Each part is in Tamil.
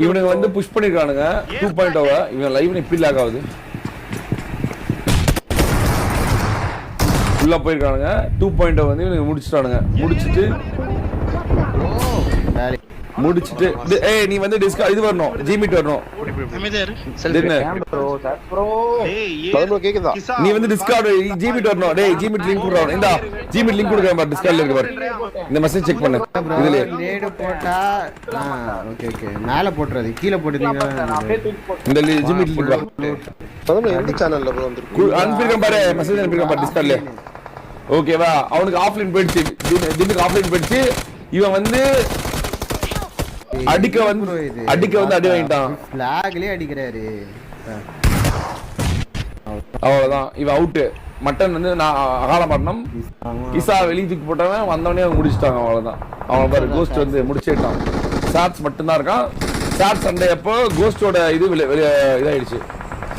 இவனுங்க வந்து புஷ் பண்ணிருக்கானுங்க 2.0 இவன் லைவ் இப்படி லாக் ஆகுது உள்ள போயிருக்கானுங்க 2.0 வந்து இவனுங்க முடிச்சிட்டானுங்க முடிச்சிட்டு ஏய் நீ வந்து டிஸ்கா இது வரணும் ஜிமிட் வரணும் நீ வந்து டிஸ்கார்ட் ஜிமிட் வரணும் டேய் ஜிமிட் லிங்க் குடுறோம் இந்த ஜிமிட் லிங்க் குடுங்க பாரு டிஸ்கார்ட்ல இருக்கு பாரு இந்த மெசேஜ் செக் பண்ணு இதுல நேடு போட்டா ஓகே ஓகே மேல போட்றது கீழ போடுறீங்க இந்த ஜிமிட் லிங்க் வா பதம் எந்த சேனல்ல ப்ரோ வந்திருக்கு அனுப்பிருக்கேன் பாரு மெசேஜ் அனுப்பிருக்கேன் பாரு டிஸ்கார்ட்ல ஓகேவா அவனுக்கு ஆஃப்லைன் போயிடுச்சு தினுக்கு ஆஃப்லைன் போயிடுச்சு இவன் வந்து அடிக்க வந்து அடி வாங்கிட்டான் ஃபிளாக்லயே அடிக்கறாரு அவ்வளவுதான் இவன் அவுட் மட்டன் வந்து நான் அகால மரணம் கிசா வெளிய தூக்கி போட்டவன் வந்தவனே அவங்க முடிச்சிட்டாங்க அவ்வளவுதான் அவன் பாரு கோஸ்ட் வந்து முடிச்சிட்டான் ஷாட்ஸ் மட்டும் தான் இருக்கான் ஷாட் சண்டே அப்போ கோஸ்டோட இது இதாயிடுச்சு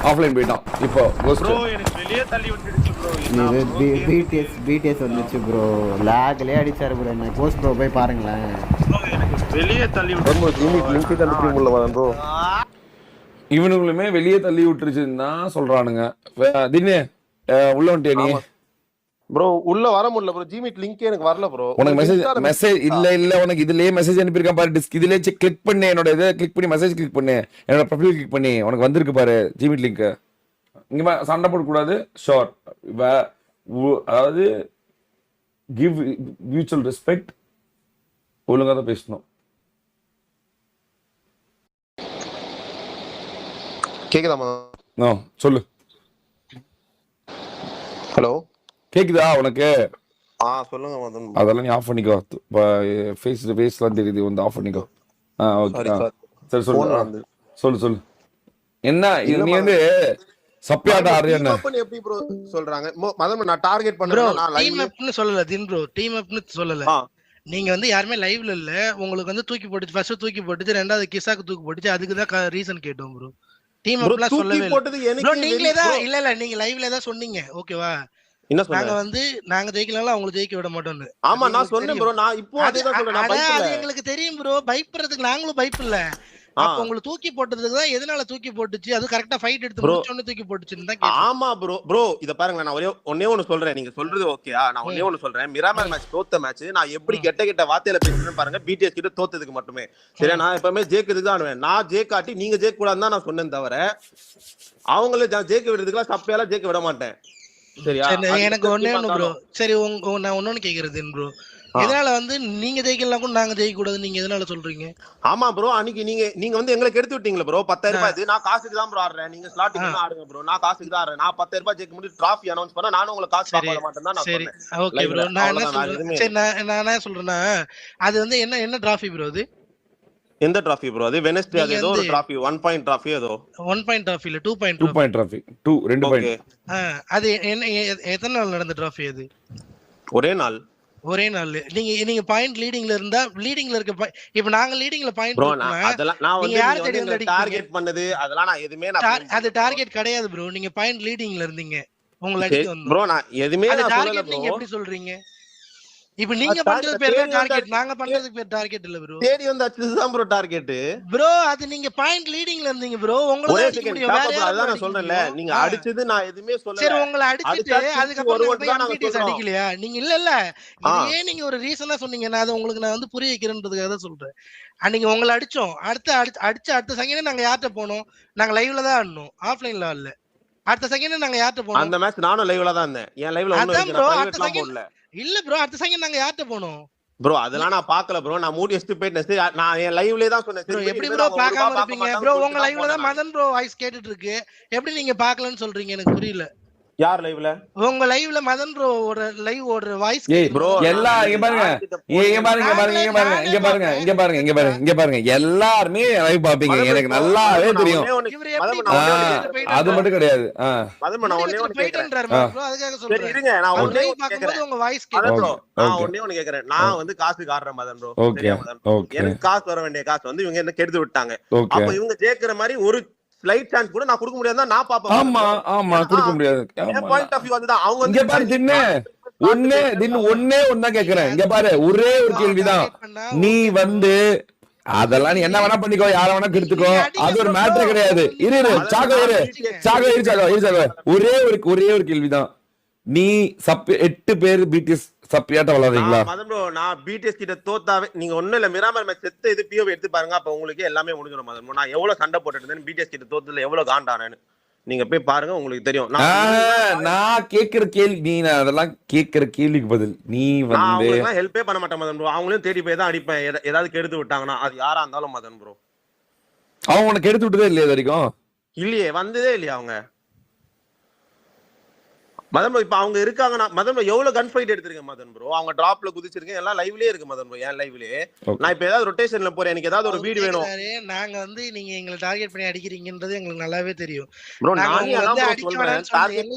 ஆஃப்லைன் போயிட்டான் இப்போ கோஸ்ட் ப்ரோ எனக்கு வெளிய தள்ளி விட்டுடுச்சு ப்ரோ இது பிடிஎஸ் வந்துச்சு ப்ரோ லாக்லயே அடிச்சாரு ப்ரோ என்ன கோஸ்ட் ப்ரோ போய் பாருங்களேன் வெளிய தள்ளி விட்டுடுச்சு லிமிட் லிங்க் தள்ளி உள்ள வரேன் ப்ரோ இவனுங்களுமே வெளியே தள்ளி விட்டுருச்சுன்னு தான் சொல்றானுங்க தினே உள்ள வந்துட்டே நீ ப்ரோ உள்ள வர முடியல ப்ரோ ஜிமிட் லிங்க் எனக்கு வரல ப்ரோ உனக்கு மெசேஜ் இல்ல உனக்கு இதுலயே மெசேஜ் அனுப்பியிருக்கேன் பாரு டிஸ்க் இதுலயே கிளிக் பண்ணு என்னோட இதை கிளிக் பண்ணி மெசேஜ் கிளிக் பண்ணு என்னோட ப்ரொஃபைல் கிளிக் பண்ணி உனக்கு வந்திருக்கு பாரு ஜிமிட் லிங்க் இங்க சண்டை போட கூடாது ஷோர் அதாவது கிவ் மியூச்சுவல் ரெஸ்பெக்ட் ஒழுங்கா தான் பேசணும் கேக்குதாமா சொல்லு ஹலோ கேக்குதா உனக்கு சொல்லுங்க மதன் அதெல்லாம் நீ ஆஃப் பண்ணிக்கோ ஃபேஸ்லாம் தெரியுது வந்து ஆஃப் பண்ணிக்கோ ஓகே சரி சொல்லு என்ன நீ வந்து சப்பியாட்ட ஆடுறியா என்ன எப்படி ப்ரோ சொல்றாங்க மதன் நான் டார்கெட் பண்றேன் நான் டீம் அப்னு சொல்லல தின் ப்ரோ டீம் அப்னு சொல்லல நீங்க வந்து யாருமே லைவ்ல இல்ல உங்களுக்கு வந்து தூக்கி போட்டுச்சு ஃபர்ஸ்ட் தூக்கி போட்டுச்சு ரெண்டாவது கிசாக்கு தூக்கி போட்டுச்சு அதுக்கு தான் ரீசன் கேட்டோம் ப்ரோ டீம் அப்லாம் சொல்லவே இல்ல ப்ரோ நீங்களே தான் இல்ல நீங்க லைவ்ல தான் சொன்னீங்க ஓகேவா என்ன சொன்னீங்க நாங்க வந்து நாங்க ஜெயிக்கலனா அவங்களை ஜெயிக்க விட மாட்டோம்னு ஆமா நான் சொன்னேன் ப்ரோ நான் இப்போ அதே தான் சொல்றேன் நான் பயப்படல அது எங்களுக்கு தெரியும் ப்ரோ பயப்படுறதுக்கு நாங்களும் பயப்படல அப்ப உங்களுக்கு தூக்கி போட்டதுக்கு தான் எதனால தூக்கி போட்டுச்சு அது கரெக்ட்டா ஃபைட் எடுத்து முடிச்சோனே தூக்கி போட்டுச்சுன்னு தான் கேக்குறேன் ஆமா ப்ரோ இத பாருங்க நான் ஒண்ணே ஒன்னு சொல்றேன் நீங்க சொல்றது ஓகேயா நான் ஒண்ணே ஒன்னு சொல்றேன் மிராமல் மேட்ச் தோத்த மேட்ச் நான் எப்படி கெட்ட வார்த்தையில பேசுறேன்னு பாருங்க பிடிஎஸ் கிட்ட தோத்ததுக்கு மட்டுமே சரியா நான் எப்பவுமே ஜேக்குதுக்கு தான் ஆடுவேன் நான் ஜேக்காட்டி நீங்க ஜேக் கூடாதுன்னு தான் நான் சொன்னேன் தவிர அவங்கள ஜேக்க விடுறதுக்குலாம் சப்பையெல்லாம் ஜேக்க விட மாட்டேன் சரியா எனக்கு ஒண்ணே ஒண்ணு ப்ரோ சரி நான் ஒன்னொன்னு கேக்குறது ப்ரோ இதனால வந்து நீங்க ஜெயிக்கலாம் கூட நாங்க ஜெயிக்க கூடாது நீங்க எதனால சொல்றீங்க ஆமா ப்ரோ அன்னைக்கு நீங்க வந்து எங்களுக்கு எடுத்து விட்டீங்களா ப்ரோ 10000 ரூபாய் இது நான் காசுக்கு தான் ப்ரோ ஆடுறேன் நீங்க ஸ்லாட்டிங் தான் ஆடுங்க ப்ரோ நான் காசுக்கு தான் ஆடுறேன் நான் 10000 ரூபாய் ஜெயிக்க முடியும் டிராஃபி அனௌன்ஸ் பண்ணா நானும் உங்களுக்கு காசு பாக்க மாட்டேன் தான் நான் சொன்னேன் ஓகே ப்ரோ நான் என்ன சொல்றேன் சரி நான் என்ன சொல்றேன்னா அது வந்து என்ன டிராஃபி ப்ரோ அது எந்த டிராஃபி ப்ரோ அது வெனஸ்டே அது ஏதோ ஒரு டிராஃபி 1 பாயிண்ட் டிராஃபி ஏதோ 1 பாயிண்ட் டிராஃபி இல்ல 2 பாயிண்ட் டிராஃபி 2 பாயிண்ட் அது எத்தனை நாள் நடந்த டிராஃபி அது ஒரே நாள் நீங்க பாயிண்ட் லீடிங்ல இருந்தா லீடிங்ல இருக்க இப்ப நாங்க லீடிங்ல பாயிண்ட் ப்ரோ அதெல்லாம் நான் வந்து யார தேடி வந்து டார்கெட் பண்ணது அதெல்லாம் நான் எதுமே அது டார்கெட் கிடையாது ப்ரோ நீங்க பாயிண்ட் லீடிங்ல இருந்தீங்க உங்களை அடிக்க வந்தோம் ப்ரோ நான் எதுமே நான் சொல்லல ப்ரோ நீங்க எப்படி சொல்றீங்க இப்ப நீங்க பண்றது பேர் டார்கெட் நாங்க பண்றதுக்கு பேர் டார்கெட் இல்ல ப்ரோ தேடி வந்து அடிச்சதுதான் ப்ரோ டார்கெட் ப்ரோ அது நீங்க பாயிண்ட் லீடிங்ல இருந்தீங்க ப்ரோ உங்களை அடிக்க முடியும் வேற யாரும் அதான் நான் சொல்றேன்ல நீங்க அடிச்சது நான் எதுமே சொல்லல சரி உங்களை அடிச்சிட்டு அதுக்கு அப்புறம் எம்பிடிஸ் அடிக்கலையா நீங்க இல்ல இதே நீங்க ஒரு ரீசனா சொன்னீங்க நான் அது உங்களுக்கு நான் வந்து புரிய வைக்கிறேன்றதுக்காக தான் சொல்றேன் அன்னைக்கு உங்களை அடிச்சோம் அடுத்த செகண்ட் நாங்க யார்ட்ட போனோம் நாங்க லைவ்ல தான் ஆடணும் ஆஃப்லைன்ல இல்ல அடுத்த செகண்ட் நாங்க யார்ட்ட போனோம் அந்த மேட்ச் நானும் லைவ்ல தான் இருந்தேன் என் லைவ்ல ஒண்ணு இருக்கு நான் பிரைவேட்லாம் போடல இல்ல ப்ரோ அடுத்த செகண்ட் நாங்க யார்ட்ட போனோம் ப்ரோ அதெல்லாம் நான் பார்க்கல ப்ரோ நான் மூடி வச்சிட்டு போயிட்டேன் நான் என் லைவ்லயே தான் சொன்னேன் ப்ரோ எப்படி ப்ரோ பார்க்காம இருப்பீங்க ப்ரோ உங்க லைவ்ல தான் மதன் ப்ரோ வாய்ஸ் கேட்டுட்டு இருக்கு எப்படி நீங்க பார்க்கலன்னு சொல்றீங்க எனக்கு புரியல யார் லைவ்ல உங்க லைவ்ல மதன் ப்ரோ ஓட லைவ் ஓடுற வாய்ஸ் ப்ரோ எல்லாம் இங்க பாருங்க எல்லாரும் லைவ் பாப்பீங்க எனக்கு நல்லாவே தெரியும் அது மட்டும் கிடையாது இருங்க நான் ஒண்ணே கேக்குறேன் உங்க வாய்ஸ் கேக்குறேன் நான் ஒண்ணே கேக்குறேன் நான் வந்து காசுக்கு ஆடுறேன் மதன் ப்ரோ எனக்கு காசு வர வேண்டிய காசு வந்து இவங்க என்ன கெடுத்து விட்டாங்க அப்ப இவங்க கேக்குற மாதிரி ஒரு ஸ்லைட் சான்ஸ் கூட நான் கொடுக்க முடியாதுன்னா நான் பாப்பேன் ஆமா கொடுக்க முடியாது பாயிண்ட் ஆஃப் வியூ அதுதான் அவங்க இங்க பாரு ஒண்ணே ஒண்ணா கேக்குறேன் இங்க பாரு ஒரே ஒரு கேள்விதான் நீ வந்து அதெல்லாம் நீ என்ன வேணா பண்ணிக்கோ, யார வேணா கெடுத்துக்கோ, அது ஒரு மேட்டரே கிடையாது. இரு சாகோ, சாகோ. ஒரே ஒரு கேள்விதான். நீ 8 பேர் பிடிஎஸ் சப்பியாட்ட விளையாடுறீங்களா? மதன் ப்ரோ, நான் பிடிஎஸ் கிட்ட தோத்தாவே நீங்க ஒண்ணும் இல்ல, மிராமர் மேட்ச் செத்த இது பிஓ எடுத்து பாருங்க, அப்ப உங்களுக்கு எல்லாமே முடிஞ்சிடும் மதன் ப்ரோ. நான் எவ்வளவு சண்டை போட்டுட்டு இருந்தேன் பிடிஎஸ் கிட்ட தோத்ததுல, எவ்வளவு காண்டானேன்னு நீங்க போய் பாருங்க, உங்களுக்கு தெரியும். நான் கேக்குற கேள்வி நீ அதெல்லாம் கேக்குற கேள்விக்கு பதில் நீ வந்து ஹெல்ப்பே பண்ண மாட்டேன் மதன் ப்ரோ. அவங்களையும் தேடி போய் தான் அடிப்பேன், ஏதாவது கெடுத்து விட்டாங்கன்னா, அது யாரா இருந்தாலும் மதன் ப்ரோ. அவங்க உனக்கு எடுத்து விட்டதே இல்லையா இது வரைக்கும்? இல்லையே, வந்ததே இல்லையா அவங்க மதன் ப்ரோ. இப்ப அவங்க இருக்காங்கன்னா மதன் ப்ரோ, எவ்வளவு கன் ஃபைட் எடுத்திருக்கேன் மதன் ப்ரோ. அவங்க டிராப்ல குதிச்சிருக்கேன், எல்லாம் லைவ்லயே இருக்கு மதன் ப்ரோ. ஏன் லைவ்லயே நான் இப்ப ஏதாவது ரொட்டேஷன்ல போறேன், எனக்கு ஏதாவது ஒரு வீடு வேணும். நாங்க வந்து நீங்க எங்களை டார்கெட் பண்ணி அடிக்கிறீங்கன்றது எங்களுக்கு நல்லாவே தெரியும் ப்ரோ. நாங்க வந்து அடிக்க வேணாம்னு சொல்றேன்.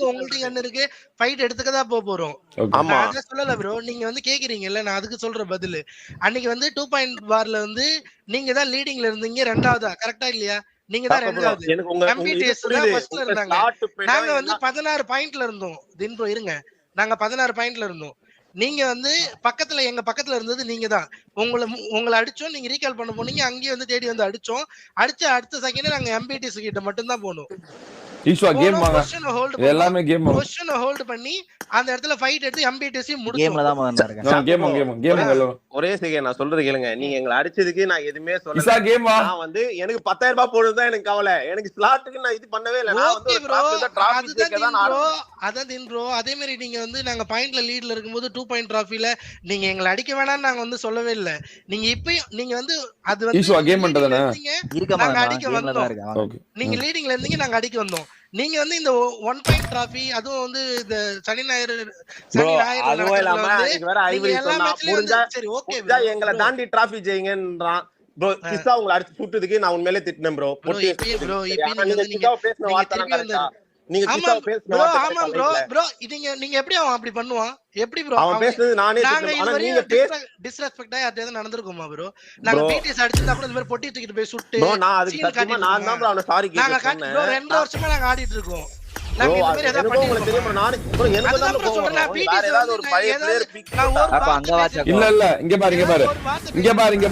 உங்களுக்கு கண்ணு இருக்கு, ஃபைட் எடுத்துக்கதா போறோம். ஆமா, அத சொல்லல ப்ரோ. நீங்க வந்து கேக்குறீங்கல்ல, நான் அதுக்கு சொல்ற பதில். அன்னைக்கு வந்து 2 வார்ல வந்து நீங்க தான் லீடிங்ல இருந்தீங்க, ரெண்டாவதா கரெக்டா இல்லையா? நீங்க தான் ரெண்டாவது, எம்பிடிஎஸ் தான் ஃபர்ஸ்ட்ல இருந்தாங்க. நாங்க வந்து 16 பாயிண்ட்ல இருந்தோம் தின் ப்ரோ. இருங்க, நாங்க 16 பாயிண்ட்ல இருந்தோம். நீங்க வந்து பக்கத்துல, எங்க பக்கத்துல இருந்தது நீங்க தான். உங்களை அடிச்சோம், நீங்க ரீகால் பண்ண போனீங்க, அங்கேயே வந்து தேடி வந்து அடிச்சோம். அடுத்த செகண்ட் நாங்க எம்பிடிஎஸ் கிட்ட மட்டும் தான் போனோம். ஈஸ்வா கேம் வாங்க, எல்லாமே கேம் வாங்க. பொசிஷனை ஹோல்ட் பண்ணி அந்த இடத்துல ஃபைட் எடுத்து எம்பிடிஎஸ் முடிச்சோம். கேம்ல தான் மதன் இருக்கேன். கேம் ஒரே செகண்ட் நான் சொல்றது கேளுங்க. நீங்க எங்களை அடிச்சதுக்கு நான் எதுவுமே சொல்லல. இசா கேம் வா. நான் வந்து எனக்கு 10,000 ரூபாய் போடுறதுதான் எனக்கு கவலை. எனக்கு ஸ்லாட்டுக்கு நான் இது பண்ணவே இல்ல. நான் வந்து டிராஃபி கேக்க தான் நான் அதான் தின் ப்ரோ. அதே மாதிரி நீங்க வந்து நாங்க பாயிண்ட்ல லீட்ல இருக்கும்போது 2 பாயிண்ட் டிராஃபில நீங்க எங்களை அடிக்க வேணாம்னு நாங்க வந்து சொல்லவே இல்ல. நீங்க இப்பயும் நீங்க வந்து அது வந்து ஈஸ்வா கேம் பண்றதானே நாங்க அடிக்க வந்தோம். நீங்க லீடிங்ல இருந்தீங்க, நாங்க அடிக்க வந்தோம். நீங்க வந்து இந்த 1 பாயிண்ட் டிராஃபி, அதுவும் வந்து இந்த சனி ஞாயிறு அதுவும் இல்லாம எனக்கு வேற ஐவரி சொன்னா முடிஞ்சா சரி ஓகே எங்களை தாண்டி டிராஃபி ஜெயிங்கன்றான் ப்ரோ. கிஸ்ஸா உங்களை அடிச்சு சுட்டதுக்கு நான் உண்மையிலே திட்டினேன் ப்ரோ. நீங்க கிஸ்ஸா பேசின வார்த்தை கரெக்ட்டா? நீங்க கிஸ்ஸா பேசின வார்த்தை ஆமா ப்ரோ. ப்ரோ நீங்க எப்படி அவன் அப்படி பண்ணுவான்? எப்படி ப்ரோ அவன் பேசுறது நானே திட்டுறேன். ஆனா நீங்க டிஸ்ரெஸ்பெக்ட்டா யார்ட்டயாவது நடந்துருக்குமா ப்ரோ? நாங்க பிடிஎஸ் அடிச்சிருந்தா கூட இந்த மாதிரி பொட்டி தூக்கிட்டு போய் சுட்டு ப்ரோ, நான் அதுக்கு சத்தியமா நான் தான் ப்ரோ அவன சாரி கேக்குறேன். ப்ரோ 2 வருஷமா நாங்க ஆடிட்டு இருக்கோம். நாங்க இந்த மாதிரி ஏதாவது பண்ணி உங்களுக்கு தெரியுமா? நான் ப்ரோ எனக்கு தான் ப்ரோ சொல்றேன். பிடிஎஸ் ஏதாவது ஒரு பழைய பிளேயர் பிக் அப்ப அங்க வாட்ச் இல்ல இங்க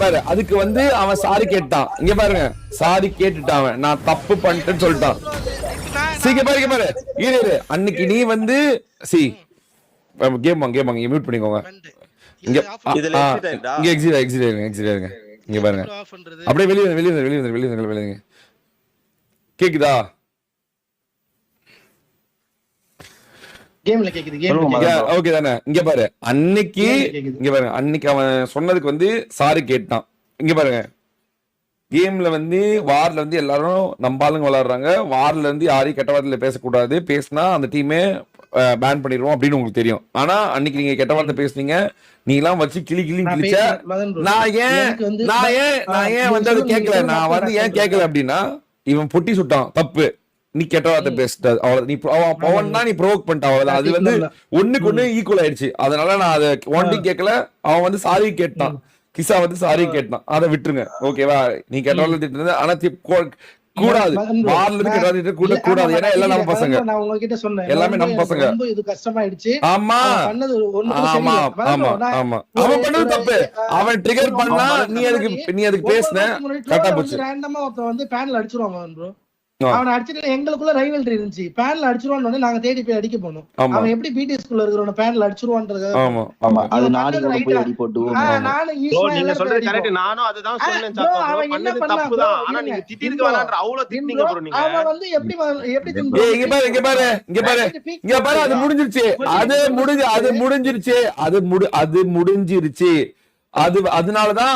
பாரு. அதுக்கு வந்து அவன் சாரி கேட்டான். இங்க பாருங்க, சாரி கேட்டுட்டான் அவன். நான் தப்பு பண்ணிட்டேன்னு சொல்லிட்டான். இங்க பாரு. இரு அன்னைக்கு நீ வந்து கேம் வாங்க மியூட் பண்ணிக்கோங்க. இங்க எக்ஸிட் ஆயிருங்க. இங்க பாருங்க, அப்படியே வெளிய கேக்குதா? கேம்ல கேக்குது. ஓகே தானே? இங்க பாரு, அன்னைக்கு அவன் சொன்னதுக்கு வந்து சாரி கேட்டான். இங்க பாருங்க, கேம்ல வந்து வார்ல வந்து எல்லாரும் நம்பாளுங்க விளையாடுறாங்க. வார்ல இருந்து யாரையும் கெட்ட வார்த்தையில பேசக்கூடாது, பேசினா அந்த டீமே பேன் பண்ணிடுவோம் அப்படின்னு உங்களுக்கு தெரியும். ஆனா அன்னைக்கு நீங்க கெட்ட வார்த்தை பேசுனீங்க, நீ எல்லாம் வச்சு கிழிச்ச. நான் ஏன் வந்து அது கேட்கல. நான் வந்து ஏன் கேட்கல அப்படின்னா, இவன் பொட்டி சுட்டான், தப்பு. நீ கெட்ட வார்த்தை பேசிட்ட, அவ்வளவு. நீ பவன் தான், நீ ப்ரோவோக் பண்ணிட்ட, அவ்வளவுதான். அது வந்து ஒண்ணுக்கு ஒண்ணு ஈக்குவல் ஆயிடுச்சு. அதனால நான் அதை ஒன்டி கேட்கல. அவன் வந்து சாரி கேட்டான், கிசா வந்து சாரி கேட்டான். அதை விட்டுருங்க, ஓகேவா? நீ கெட்டவார்த்தை திட்டுறது, ஆனா கூடாது. வார்ல இருந்து கெட்டவார்த்தை கூடாது. ஏன்னா எல்லாம் நம்ம பசங்க, நான் உங்ககிட்ட சொன்னேன், எல்லாமே நம்ம பசங்க. ரொம்ப இது கஷ்டமாயிடுச்சு. ஆமா அவன் பண்ணது தப்பு. அவன் ட்ரிகர் பண்ணா நீ அதுக்கு பேசுன கரெக்டா போச்சு. ரேண்டமா ஒருத்தன் வந்து பேனல் அடிச்சிருவான் ப்ரோ. அவனை அடிச்சுட்டு எங்களுக்குள்ள ரைவல்ரி இருந்துச்சு. பேனல் அடிச்சிருவான்னு நாங்க தேடி போய் அடிக்க போனோம். அவன் எப்படி பிடிஎஸ் குள்ள இருக்கிறவன பேனல் அடிச்சிருவான்றது. நீங்க சொல்றது கரெக்ட். நானும் அதுதான் சொன்னேன். அவன் பண்ணது தப்புதான். ஆனா நீங்க திட்டிருக்க வேணாம்ன்ற அவ்வளவு திட்டிங்க ப்ரோ. நீங்க அவன் வந்து எப்படி இங்க பாரு அது முடிஞ்சிருச்சு. அது முடிஞ்சிருச்சு. அதனாலதான்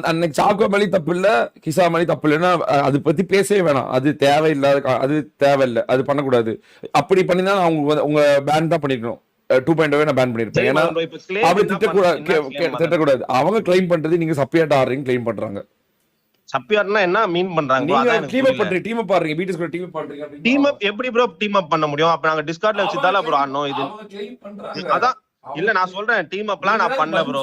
அன்னைக்கு சாக்கோ மேலே தப்பு இல்ல, கிசா மேலே தப்பு இல்லைன்னா அது பத்தி பேசவே வேணாம். அது தேவையில்லாத, அது தேவையில்லை, அது பண்ணக்கூடாது. அப்படி பண்ணினா அவங்க உங்க பேன் தான் பண்ணிருக்கணும். 2.0 நான் பேன் பண்ணிருப்பேன். ஏன்னா அப்படி திட்டக்கூடாது. அவங்க கிளைம் பண்றது நீங்க சப்பியாட்ட ஆடுறீங்க கிளைம் பண்றாங்க. சப்பியாட்னா என்ன மீன் பண்றாங்க? நீங்க டீம் அப் பண்றீங்க, டீம் அப் பாருங்க, பிடிஎஸ் கூட டீம் அப் பண்றீங்க. டீம் அப் எப்படி ப்ரோ டீம் அப் பண்ண முடியும்? அப்ப நாங்க டிஸ்கார்ட்ல வச்சுதால ப்ரோ ஆனோம். இது அதான் இல்ல, நான் சொல்றேன் டீம் அப்லாம் நான் பண்ணல ப்ரோ.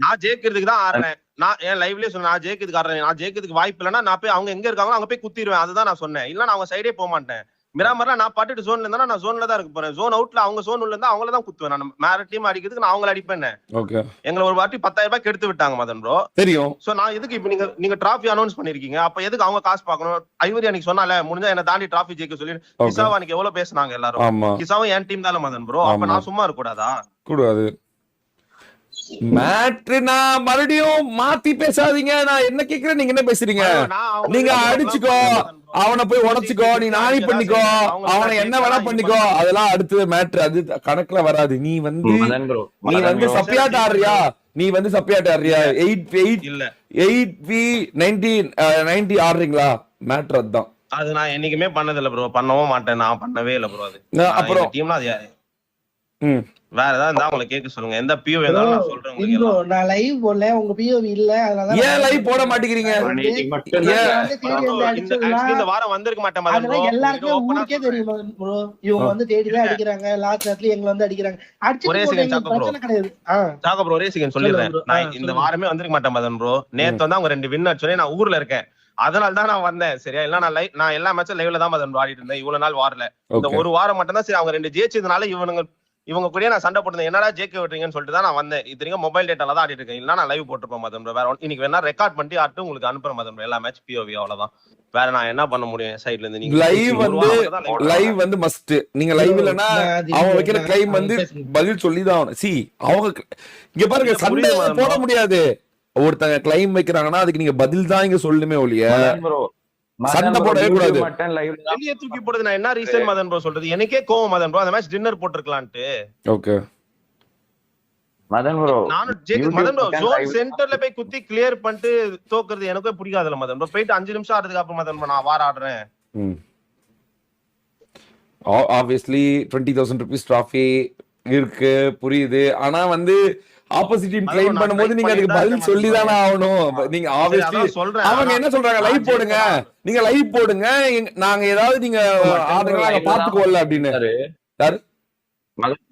நான் ஜெயிக்கிறதுக்கு தான் ஆடுறேன். நான் என் லைவ்லயே சொன்னேன், நான் ஜெயிக்கிறதுக்கு ஆடுறேன். நான் ஜெயிக்கிறதுக்கு வாய்ப்பு இல்லைன்னா நான் போய் அவங்க எங்க இருக்காங்களோ அங்க போய் குத்திடுவேன். அதுதான் நான் சொன்னேன். இல்ல நான் அவங்க சைடே போக மாட்டேன். மிராமர்லாம் நான் பாட்டுட்டு ஜோன்ல இருந்தா நான் ஜோன்ல தான் இருக்க போறேன். ஜோன் அவுட்ல அவங்க ஜோன் உள்ள இருந்தா அவங்கள தான் குத்துவேன். நான் வேற டீம் அடிக்கிறதுக்கு நான் அவங்கள அடிப்பேன். ஓகே எங்களை ஒரு வாட்டி 10,000 ரூபாய் கெடுத்து விட்டாங்க மதன் ப்ரோ. தெரியும். சோ நான் எதுக்கு இப்ப நீங்க டிராஃபி அனௌன்ஸ் பண்ணிருக்கீங்க, அப்ப எதுக்கு அவங்க காசு பாக்கணும்? ஐவரி அன்னைக்கு சொன்னால முடிஞ்சா என்ன தாண்டி டிராஃபி ஜெயிக்க சொல்லி கிசாவா அன்னைக்கு எவ்வளவு பேசுனாங்க எல்லாரும். கிசாவும் என் டீம் தானே மதன் ப்ரோ. அப்ப நான் சும்மா இருக்க கூடாதா? கூடாது. மேட்ரு நான் மறுபடியும் மாத்தி பேசாதீங்க. நான் என்ன கேக்குறேன், நீங்க என்ன பேசுறீங்க? நீங்க அடிச்சுக்கோ, அவனை போய் உடைச்சுக்கோ, நீ நாணி பண்ணிக்கோ, அவனை என்ன வேணா பண்ணிக்கோ, அதெல்லாம் அடுத்தது மேட்ரு. அது கணக்குல வராது. நீ வந்து சப்பியாட் ஆடுறியா? நீ வந்து சப்பியாட் ஆடுறியா? 8v90 ஆடுறீங்களா? மேட்ரு அதுதான். அது நான் என்னைக்குமே பண்ணது இல்ல ப்ரோ, பண்ணவும் மாட்டேன். நான் பண்ணவே இல்ல ப்ரோ. அது அப்புறம் டீம்ல அது யாரு வேற ஏதாவது இருந்தா உங்களை கேட்க சொல்லுங்க. எந்த பிஓ ஏதாவது நான் சொல்றேன். நான் லைவ் போடல, உங்க பிஓவி இல்ல, அதனால ஏன் லைவ் போட மாட்டேங்கிறீங்க? இந்த வாரம் வந்திருக்க மாட்டேன். அதெல்லாம் எல்லாருக்குமே ஊருக்கே தெரியும் ப்ரோ. இவங்க வந்து தேடி தான் அடிக்கிறாங்க, லாஸ்ட் நேரத்துல எங்களை வந்து அடிக்கிறாங்க. ஒரே செகண்ட் பிரச்சனை கிடையாது. சாக ப்ரோ, ஒரே செகண்ட் சொல்லிடுறேன். நான் இந்த வாரமே வந்திருக்க மாட்டேன் மதன் ப்ரோ. நேத்து வந்து அவங்க 2 வின் அடிச்சோனே நான் ஊர்ல இருக்கேன், அதனால தான் நான் வந்தேன். சரியா? இல்ல நான் எல்லா மேட்சும் லைவ்ல தான் மதன் ஆடிட்டு இருந்தேன். இவ்வளவு நாள் வாரல, இந்த ஒரு வாரம் மட்டும் தான். சரி, அவங்க 2 ஜெயிச்சதுனால இவங்க கூட நான் சண்டை போட்டேன். என்னடா ஜேக்க விட்டுறீங்கன்னு சொல்லிட்டு தான் நான் வந்தேன். இத்தனைக்கும் மொபைல் டேட்டால தான் ஆடிட்டு இருக்கேன். இல்ல நான் லைவ் போட்டுருப்பேன் மதன் ப்ரோ. வேற இன்னைக்கு வேணா ரெக்கார்ட் பண்ணி ஆட்டு உங்களுக்கு அனுப்புறேன் மதன் ப்ரோ. எல்லா மேட்ச் பிஓவி அவ்வளவுதான். வேற நான் என்ன பண்ண முடியும் சைடுல இருந்து? நீங்க லைவ் வந்து மஸ்ட். நீங்க லைவ் இல்லனா அவங்க வைக்கிற கிளைம் வந்து பதில் சொல்லி தான் ஆகணும். சி அவங்க இங்க பாருங்க, சண்டை போட முடியாது. ஒருத்தங்க கிளைம் வைக்கிறாங்கன்னா அதுக்கு நீங்க பதில் தான் இங்க சொல்லுமே ஒழிய சண்டை போடவே கூடாது. வெளியே தூக்கி போடுறது நான் என்ன ரீசன் மதன் ப்ரோ சொல்றது? எனக்கே கோவம் மதன் ப்ரோ. அந்த மேட்ச் டின்னர் போட்டுருக்கலான்ட்டு. ஓகே மதன் ப்ரோ, நானும் மதன் ப்ரோ ஜோன் சென்டர்ல போய் குத்தி கிளியர் பண்ணிட்டு தோக்குறது எனக்கே பிடிக்காதுல மதன் ப்ரோ. போயிட்டு 5 நிமிஷம் ஆடுறதுக்கு அப்புறம் மதன் ப்ரோ நான் வார ஆடுறேன். ஆப்வியஸ்லி 20,000 rupees ட்ராஃபி இருக்கு, புரியுது. ஆனா வந்து ஆப்போசிட் டீம் கிளைம் பண்ணும்போது நீங்க அதுக்கு பதில் சொல்லி தானே ஆகணும். நீங்க ஆப்வியஸ்லி அவங்க என்ன சொல்றாங்க, லைவ் போடுங்க, நீங்க லைவ் போடுங்க, நாங்க ஏதாவது நீங்க ஆடுங்க நாங்க பாத்துக்கோல அப்படின்னு. யாரு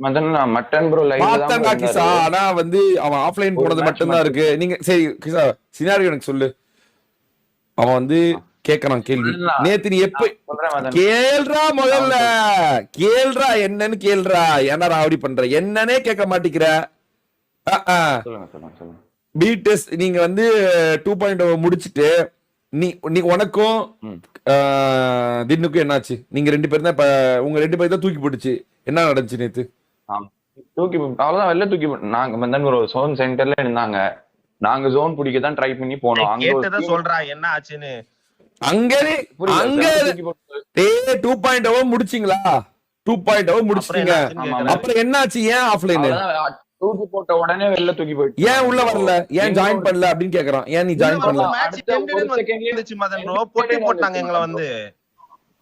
மதன் மட்டன் ப்ரோ லைவ் பாத்தாங்க கிசா. ஆனா வந்து அவன் ஆஃப்லைன் போனது மட்டும் தான் இருக்கு. நீங்க சரி கிசா சினாரியோ எனக்கு சொல்லு. அவன் வந்து கேக்குறான் கேள்வி. நேத்து நீ எப்ப கேள்றா, முதல்ல கேள்றா, என்னன்னு கேள்றா. ஏன்னா ராவடி பண்ற என்னன்னே கேட்க மாட்டேங்கிற. பி டெஸ்ட் நீங்க வந்து 2.0 முடிச்சிட்டு நீ உனக்கும் தின்னுக்கும் என்னாச்சு? நீங்க 2 பேரும் தான், உங்க 2 பேரும் தான் தூக்கி போட்டுச்சு. என்ன நடந்துச்சு நேத்து? தூக்கி அவ்வளவுதான், வெளில தூக்கி நாங்க வந்து ஒரு ஜோன் சென்டர்ல இருந்தாங்க. நாங்க ஜோன் பிடிக்க தான் ட்ரை பண்ணி போனோம். அங்க சொல்றா என்ன ஆச்சுன்னு. அங்க 2.0 முடிச்சிங்களா? 2.0 முடிச்சிட்டீங்க, அப்புறம் என்னாச்சு? ஏன் ஆஃப்லைன் தூக்கி போட்ட உடனே வெளில தூக்கி போயிட்டு ஏன் உள்ள வரல, ஏன் ஜாயின் பண்ணல அப்படின்னு கேக்குறான். ஏன் நீ ஜாயின் பண்ணல? போட்டி போட்டாங்க எங்களை வந்து.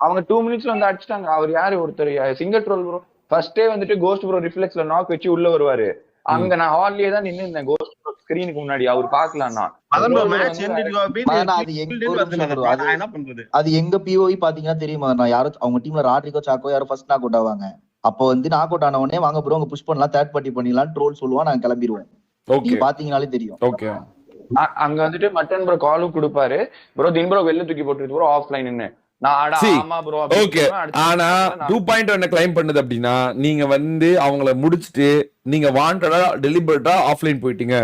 அவங்க 2 மினிட்ஸ்ல வந்து அடிச்சிட்டாங்க. அவர் யாரு, ஒருத்தர் சிங்கர் ட்ரோல் ப்ரோ. ஃபர்ஸ்டே வந்துட்டு கோஸ்ட் ப்ரோ ரிஃப்ளெக்ஸ்ல நாக் வச்சு உள்ள வருவாரு. அங்க நான் ஹால்லயே தான் நின்னு இருந்தேன் கோஸ்ட் ப்ரோ ஸ்கிரீனுக்கு முன்னாடி. அவர் பாக்கலாம்னா அது எங்க பிஓஇ பாத்தீங்கன்னா தெரியுமா, நான் யாரும் அவங்க டீம்ல ராட்ரிகோ சாக்கோ யாரும் ஃபர்ஸ்ட் நாக் அவுட் ஆவாங்க. அப்போ வந்து நாக் அவுட் ஆன உடனே வாங்க ப்ரோ அங்க புஷ் பண்ணலாம், தேர்ட் பார்ட்டி பண்ணிடலாம் ட்ரோல் சொல்லுவான், நாங்க கிளம்பிடுவோம். நீங்க பாத்தீங்கனாலே தெரியும். ஓகே அங்க வந்துட்டு மட்டன் ப்ரோ காலும் கொடுப்பாரு. ப்ரோ தின் ப்ரோ வெளில தூக்கி போட்டு ப்ரோ ஆஃப்லைன்னு. ஆனா 2.0 என்ன கிளைம் பண்ணுது அப்படின்னா, நீங்க வந்து அவங்கள முடிச்சிட்டு நீங்க வாண்டடா டெலிபரேட்டா ஆஃப்லைன் போயிட்டீங்க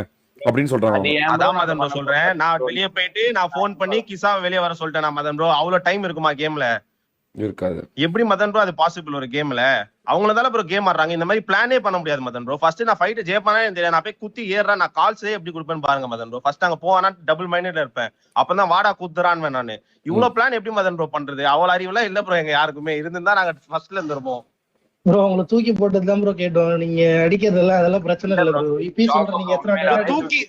அப்படின்னு சொல்றாங்க. அதான் மதன் ப்ரோ சொல்றேன். நான் வெளியே போயிட்டு நான் போன் பண்ணி கிசா வெளியே வர சொல்லிட்டேன். மதன் ப்ரோ அவ்வளவு டைம் இருக்குமா கேம்ல? இருக்காது. எப்படி மதன் ப்ரோ அது பாசிபிள் ஒரு கேம்ல? அவங்களதால ப்ரோ கேம் ஆடுறாங்க. இந்த மாதிரி பிளானே பண்ண முடியாது மதன் ப்ரோ. ஃபர்ஸ்ட் நான் ஃபைட் ஜெயிப்பானே தெரியாது. நான் போய் குத்தி ஏறேன், நான் கால்ஸே எப்படி கொடுப்பேன்னு பாருங்க மதன் ப்ரோ. ஃபர்ஸ்ட் அங்க போவானா டபுள் மைண்டட்ல இருப்பேன். அப்பதான் வாடா குத்துறான்னு நானு. இவ்வளவு பிளான் எப்படி மதன் ப்ரோ பண்றது? அவ்வளவு அறிவுலாம் இல்ல ப்ரோ எங்க யாருக்குமே. இருந்திருந்தா நாங்க ஃபர்ஸ்ட்ல இருந்திருப்போம். ப்ரோ உங்களை தூக்கி போட்டதுதான் ப்ரோ கேட்டோம். நீங்க அடிக்கிறதுல அதெல்லாம் பிரச்சனை இல்ல ப்ரோ. இப்ப சொல்ற நீங்க எத்தனை தூக்கி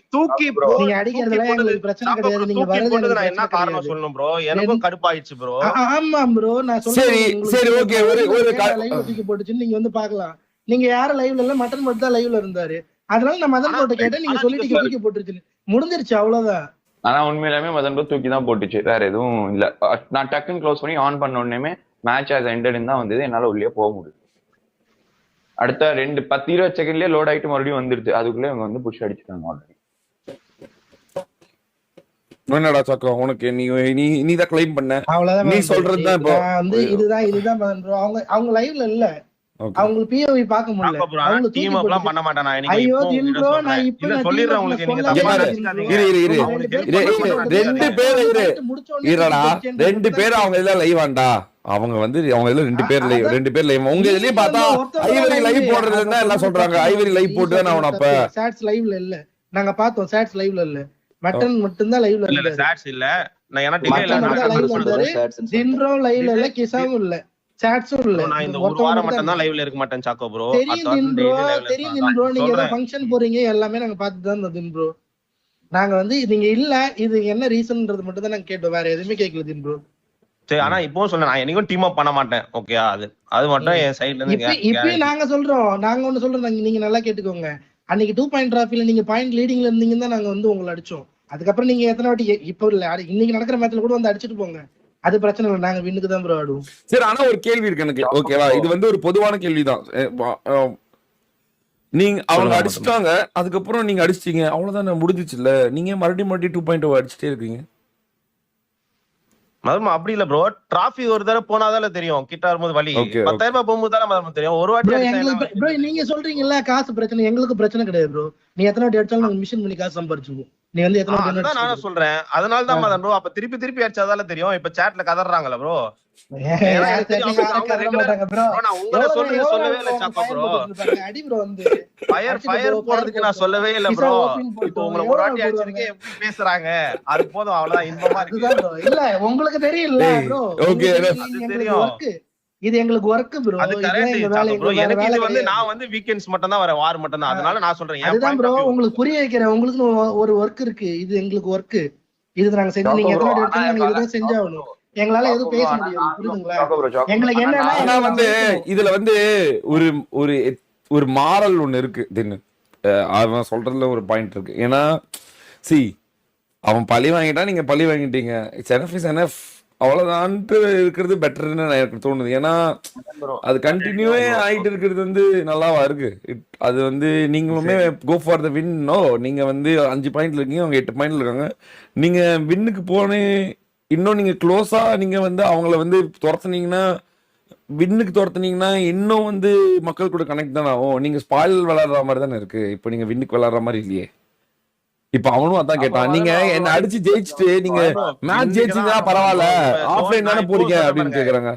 நீங்க அடிக்கிறதுல எங்களுக்கு பிரச்சனை கிடையாது. நீங்க வரது நான் என்ன காரணம் சொல்லணும் ப்ரோ? எனக்கும் கடுப்பாயிடுச்சு ப்ரோ. ஆமா ப்ரோ நான் சொல்றேன். சரி ஓகே, ஒரு லைவ் தூக்கி போட்டுச்சு நீங்க வந்து பார்க்கலாம். நீங்க யார லைவ்ல இல்ல, மட்டன் மட்டும் தான் லைவ்ல இருந்தாரு. அதனால நான் மதன் ப்ரோட்ட கேட்டேன், நீங்க சொல்லிட்டு தூக்கி போட்டுருச்சு. முடிஞ்சிருச்சு அவ்வளவுதான். ஆனா உண்மையிலுமே மதன் ப்ரோ தூக்கி தான் போட்டுச்சு, வேற எதுவும் இல்ல. நான் டக்குன்னு க்ளோஸ் பண்ணி ஆன் பண்ண உடனே மேட்ச் ஆஸ் எண்டட்னு தான் வந்தது. என்னால உள்ளே போக முடியும். அடுத்த 10-20 செகண்ட்லயே லோட் ஆயிட்டு மறுபடியும் வந்துருது. அதுக்குள்ள இவங்க வந்து புஷ் அடிச்சுட்டாங்க ஆல்ரெடி. என்னடா சாக்கோ உனக்கு நீ தான் கிளைம் பண்ண அவ்வளவுதான் நீ man bro. சொல்றதுதான் இப்போ நான் வந்து இதுதான் man bro. அவங்க லைவ்ல இல்ல, அவங்களுக்கு பிஓவி பார்க்க முடியல. சாக்கோ bro, ஆனா டீம் அப்லாம் பண்ண மாட்டேன் நான். இன்னைக்கு ஐயோ இப்போ தின் ப்ரோ, நான் இல்ல இப்ப சொல்லிடுறேன் உங்களுக்கு, நீங்க இங்க பாரு, ரெண்டு பேர் இருடா, ரெண்டு பேர் அவங்க இதெல்லாம் லைவாண்டா, அவங்க வந்து அவங்க இதுல ரெண்டு பேர் லைவ். உங்க இதுலயும் பார்த்தா ஐவரி லைவ் போடுறதுன்னா எல்லாம் சொல்றாங்க, ஐவரி லைவ் போட்டு தான் அவன. அப்ப சாட்ஸ் லைவ்ல இல்ல, நாங்க பார்த்தோம். சாட்ஸ் லைவ்ல இல்ல, மட்டன் மட்டும் தான் லைவ்ல இல்ல சாட்ஸ் இல்ல. நான் ஏன்னா டிலே இல்ல, நான் தின்ரோ லைவ்ல இல்ல, கிசாவும் இல்ல, சாட்ஸும் இல்ல. நான் இந்த ஒரு வாரம் மட்டும் தான் லைவ்ல இருக்க மாட்டேன் சாக்கோ ப்ரோ. தெரியும் ப்ரோ, நீங்க ஏதோ ஃபங்க்ஷன் போறீங்க, எல்லாமே நாங்க பார்த்து தான் இருந்தோம் ப்ரோ. நாங்க வந்து நீங்க இல்ல, இது என்ன ரீசன்ன்றது மட்டும் தான் நாங்க கேட்டோம், வேற எதுவுமே கேட்கல தின் ப்ரோ. சரி, ஆனா இப்போ சொல்றேன், நான் என்னைக்கும் டீம் அப் பண்ண மாட்டேன். ஓகே, அது மட்டும் என் சைடுல இருந்து இப்பயும் நாங்க சொல்றோம், ஒண்ணு சொல்றோம், நீங்க நல்லா கேட்டுக்கோங்க. அன்னைக்கு 2 பாயிண்ட் டிராஃபில நீங்க பாயிண்ட் லீடிங்ல இருந்தீங்கன்னு தான் நாங்க வந்து உங்களை அடிச்சோம். அதுக்கப்புறம் நீங்க எத்தனை வாட்டி இப்போ இல்ல, இன்னைக்கு நடக்கிற மேட்ச்ல கூட வந்து அடிச்சிட்டு போங்க, அது பிரச்சனை இல்லை. நாங்க வின்னுக்கு தான் ப்ரோ ஆடுவோம். சரி, ஆனா ஒரு கேள்வி இருக்கு எனக்கு. ஓகேவா, இது வந்து ஒரு பொதுவான கேள்விதான். நீங்க அவங்க அடிச்சுட்டாங்க, அதுக்கப்புறம் நீங்க அடிச்சிட்டீங்க, அவ்வளவுதான் முடிஞ்சிச்சு இல்ல. நீங்க மறுபடியும் 2.0 அடிச்சுட்டே இருக்கீங்க. மதம் அப்படி இல்ல ப்ரோ, டிராஃபி ஒரு தடவை போனாதால தெரியும், கிட்ட வரும்போது வழி 10,000 ரூபாய் போகும்போது தான் மதம் தெரியும். ஒரு வாட்டி ப்ரோ நீங்க சொல்றீங்கல்ல காசு பிரச்சனை, எங்களுக்கு பிரச்சனை கிடையாது ப்ரோ. நீ எத்தனை வாட்டி அடிச்சாலும் நாங்க மிஷன் பண்ணி காசு சம்பாரிச்சுவோம். நீ வந்து எத்தனை வாட்டி நானும் சொல்றேன், அதனால தான் மதம் ப்ரோ. அப்ப திருப்பி அடிச்சாதால தெரியும். இப்ப சாட்ல கதறாங்கல்ல ப்ரோ, போறதுக்கு நான் சொல்லவே இல்ல ப்ரோ. இப்போ உங்களை ஒரு வாட்டி அடிச்சிருக்கேன், எப்படி பேசுறாங்க, அது போதும், அவ்வளவுதான். இன்பமா இருக்கு இல்ல, உங்களுக்கு தெரியல ப்ரோ, தெரியும். இது எங்களுக்கு வர்க் ப்ரோ. அது கரெக்ட் ப்ரோ. எனக்கு இது வந்து நான் வந்து வீக்கெண்ட்ஸ் மட்டும் தான் வரேன், வார் மட்டும் தான். அதனால நான் சொல்றேன், அதுதான் ப்ரோ உங்களுக்கு புரிய வைக்கிறேன். உங்களுக்கு ஒரு வர்க் இருக்கு, இது எங்களுக்கு வர்க். இது நாங்க செஞ்சு, நீங்க எத்தனை வாட்டி அடிச்சாலும் நாங்க இதுதான் செஞ்சாகணும். எங்களால எதுவும் பேச முடியாது, புரியுதுங்களா? எங்களுக்கு என்ன வந்து இதுல வந்து ஒரு மாரல் ஒண்ணு இருக்கு. அவன் சொல்றதுல ஒரு பாயிண்ட் இருக்கு. ஏன்னா அவன் பழி வாங்கிட்டான், நீங்க பழி வாங்கிட்டீங்க. அவ்வளவுதான்ட்டு இருக்கிறது பெட்டர்னு எனக்கு தோணுது. ஏன்னா அது கண்டினியூவே ஆயிட்டு இருக்கிறது வந்து நல்லாவா இருக்கு. அது வந்து நீங்களுமே go for the win. No, நீங்க வந்து 5 பாயிண்ட்ல இருக்கீங்க, அவங்க 8 பாயிண்ட்ல இருக்காங்க. நீங்க வின்னுக்கு போனே இன்னும் நீங்க க்ளோஸா நீங்க வந்து அவங்கள வந்து வின்னுக்கு துரத்துனீங்கன்னா இன்னும் வந்து மக்கள் கூட கனெக்ட் தானே ஆகும். நீங்க ஸ்பாயில் விளையாடுற மாதிரி தானே இருக்கு. இப்போ நீங்க வின்னுக்கு விளையாடுற மாதிரி இல்லையே. இப்ப அவனும் அதான் கேட்டான், நீங்க என்ன அடிச்சு ஜெயிச்சுட்டு நீங்க மேட்ச் ஜெயிச்சீங்கன்னா பரவாயில்ல, ஆஃப்லைன் தானே போறீங்க அப்படின்னு கேக்குறாங்க.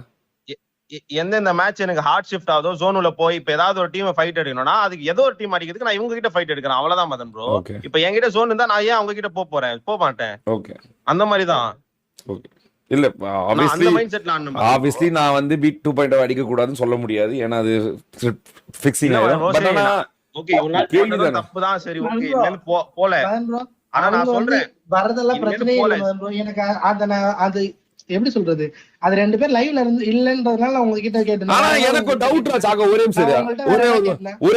எந்தெந்த மேட்ச் எனக்கு ஹார்ட் ஷிஃப்ட் ஆகுதோ, ஜோனுல போய் இப்ப ஏதாவது ஒரு டீம் ஃபைட் எடுக்கணும்னா அதுக்கு ஏதோ ஒரு டீம் அடிக்கிறதுக்கு நான் இவங்க கிட்ட ஃபைட் எடுக்கிறேன், அவ்வளவுதான் மதன் ப்ரோ. இப்ப என்கிட்ட ஜோன் இருந்தா நான் ஏன் அவங்க கிட்ட போக மாட்டேன். ஓகே, அந்த மாதிரி தான். ஓகே, இல்ல ஆப்வியஸ்லி நான் வந்து பீட் 2.0 அடிக்க கூடாதுன்னு சொல்ல முடியாது, ஏன்னா அது ஃபிக்ஸிங் ஆயிடும். பட் ஆனா ஓகே, தப்புதான். சரி, ஓகே, போல. ஆனா நான் சொல்றேன், வரதெல்லாம் பிரச்சனையே இல்ல. எனக்கு அது எப்படி சொல்றது, அது 2 பேர் லைவ்ல இருந்து இல்லன்றதுனால உங்ககிட்ட கேட்டேன். ஆனா எனக்கு டவுட் ராஜாக, ஒரே